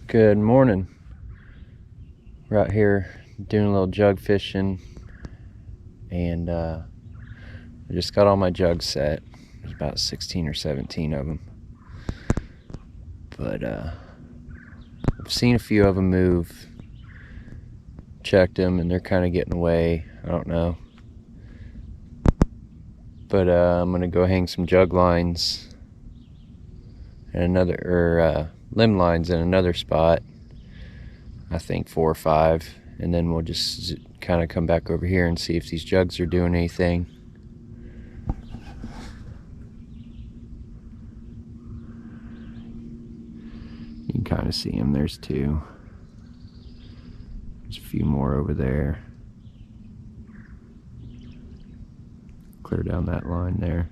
Good morning. We're out here doing a little jug fishing, and I just got all my jugs set. There's about 16 or 17 of them, but I've seen a few of them move. Checked them, and they're kind of getting away. I don't know, but I'm gonna go hang some jug lines and limb lines in another spot. I think 4 or 5, and then we'll just kind of come back over here and see if these jugs are doing anything. You can kind of see them. There's 2. There's a few more over there. Clear down that line there.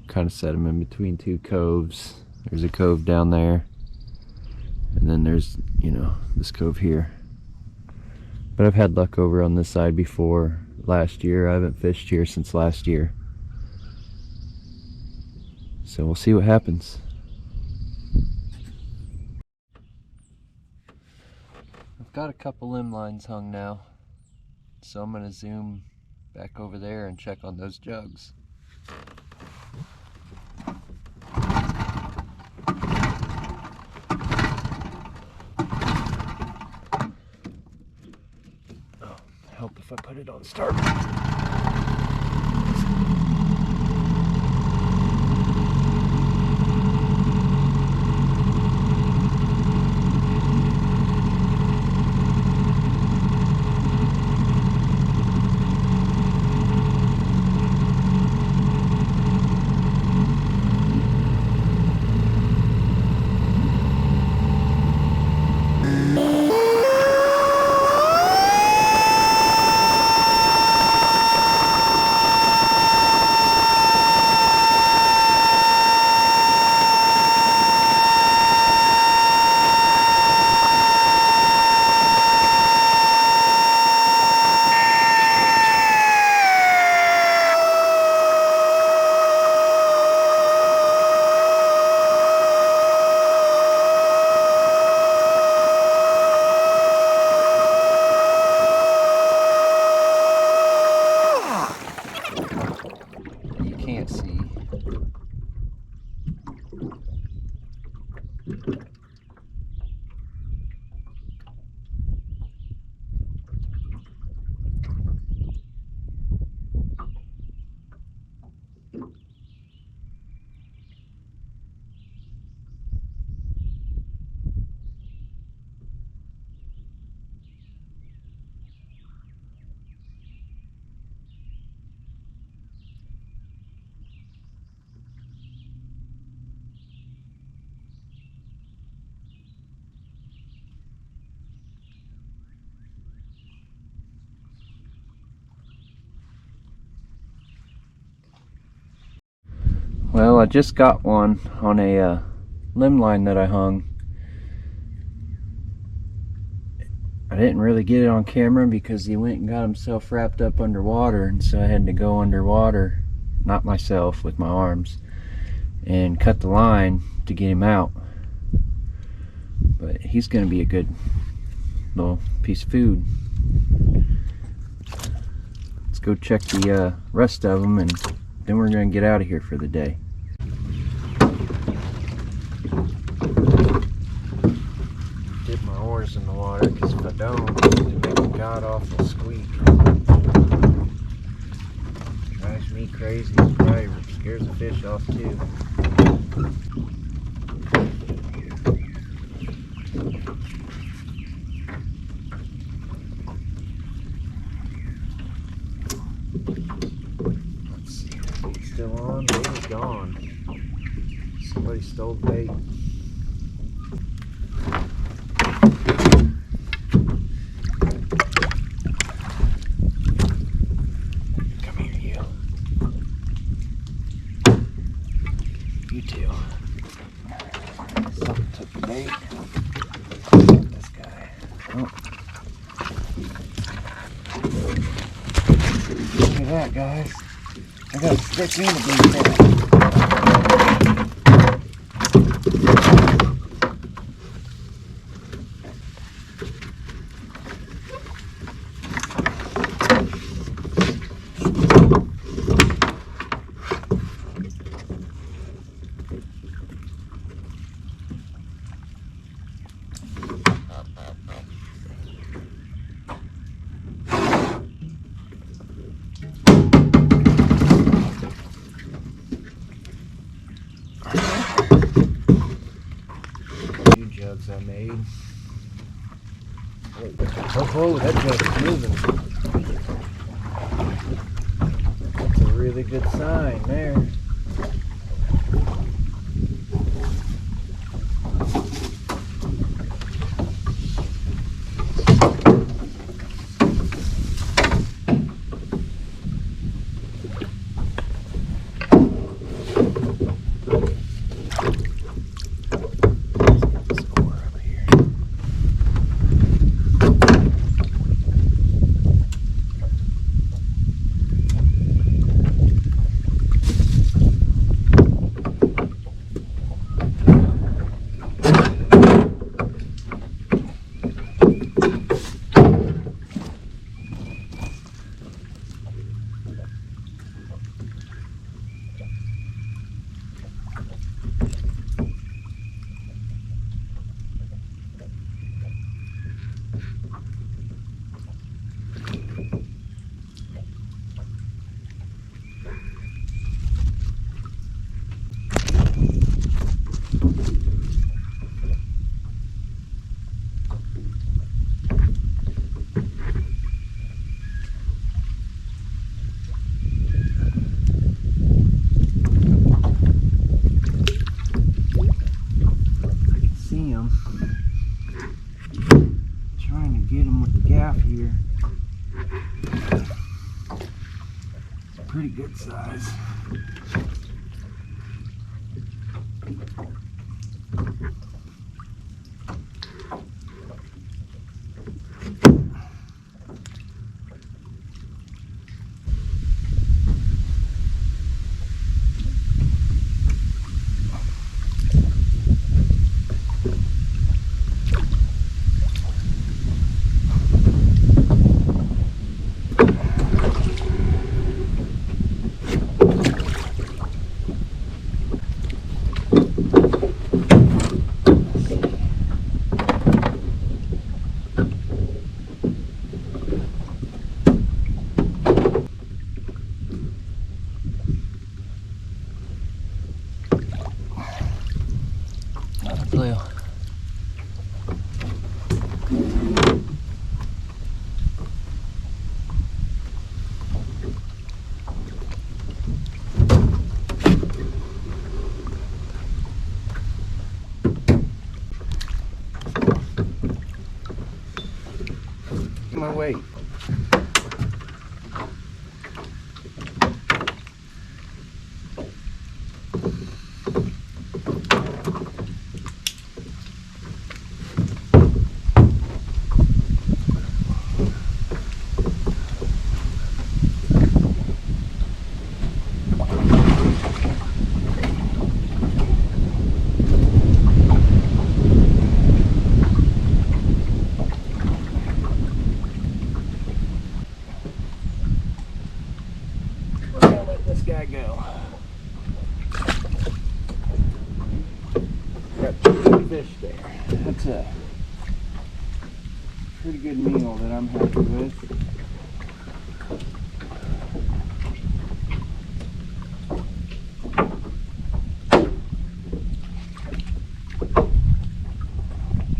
Kind of set them in between 2 coves. There's a cove down there, and then there's, this cove here. But I've had luck over on this side before. Last year, I haven't fished here since last year, so we'll see what happens. I've got a couple limb lines hung now, so I'm gonna zoom back over there and check on those jugs. Help if I put it on start. Can't see. Well, I just got one on a limb line that I hung. I didn't really get it on camera because he went and got himself wrapped up underwater, and so I had to go underwater, not myself, with my arms, and cut the line to get him out. But he's going to be a good little piece of food. Let's go check the rest of them, and then we're going to get out of here for the day. Dip my oars in the water, because if I don't, it'll make a god-awful squeak. Drives me crazy. It probably scares the fish off too. Let's see, is he still on? He's gone. Somebody stole the bait. Come here, you. You too. Something took the bait. This guy. Oh. Look at that, guys. I got a stick in the bait there. made. Oh, that jug's moving. That's a really good sign there. Here. Pretty good size. Blue. My weight. This guy go. Got 2 fish there. That's a pretty good meal that I'm happy with.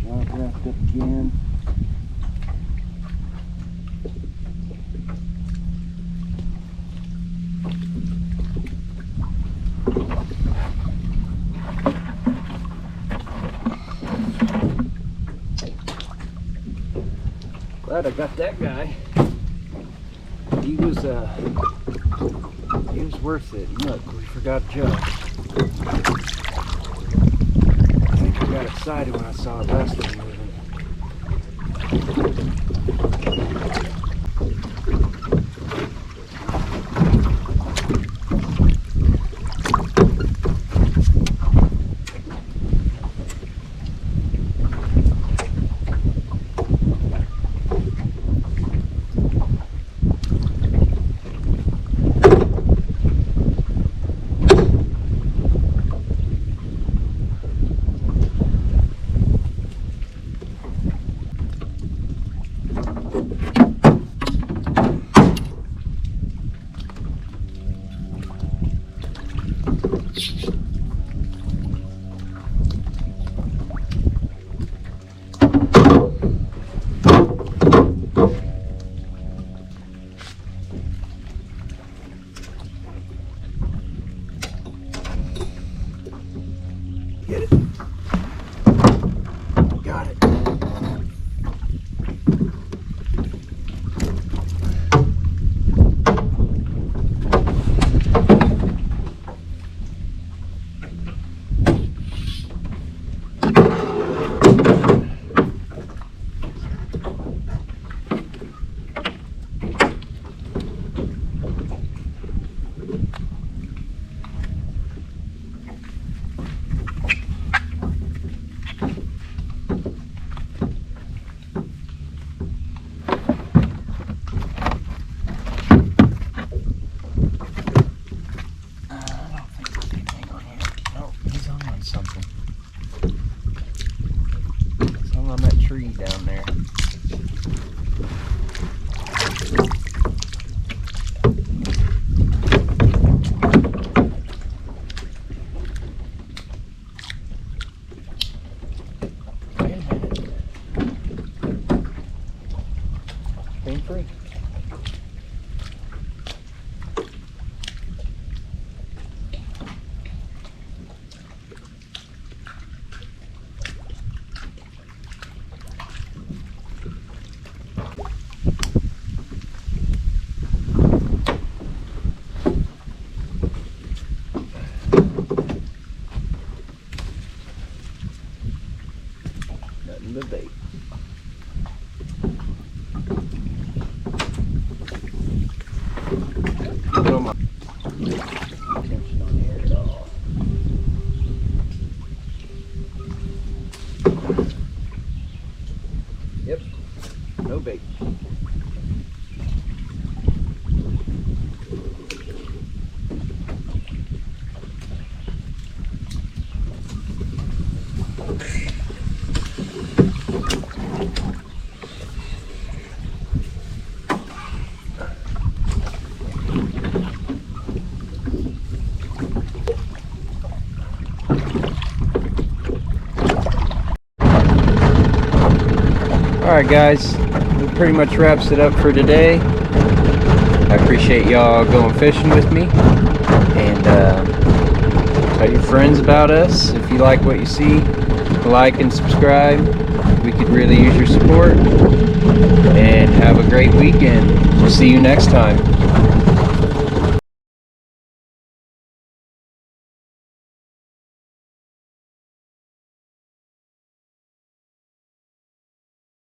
Jog wrapped up again. Glad I got that guy. He was worth it. Look, we forgot Joe. I think I got excited when I saw the rest of him moving. Get it. Got it. Something. Something on that tree down there. Wait a minute. Pain free. Nothing but bait. No more tension on here at all. Yep, no bait. Alright guys, that pretty much wraps it up for today. I appreciate y'all going fishing with me, and tell your friends about us. If you like what you see, like and subscribe. We could really use your support, and have a great weekend. We'll see you next time.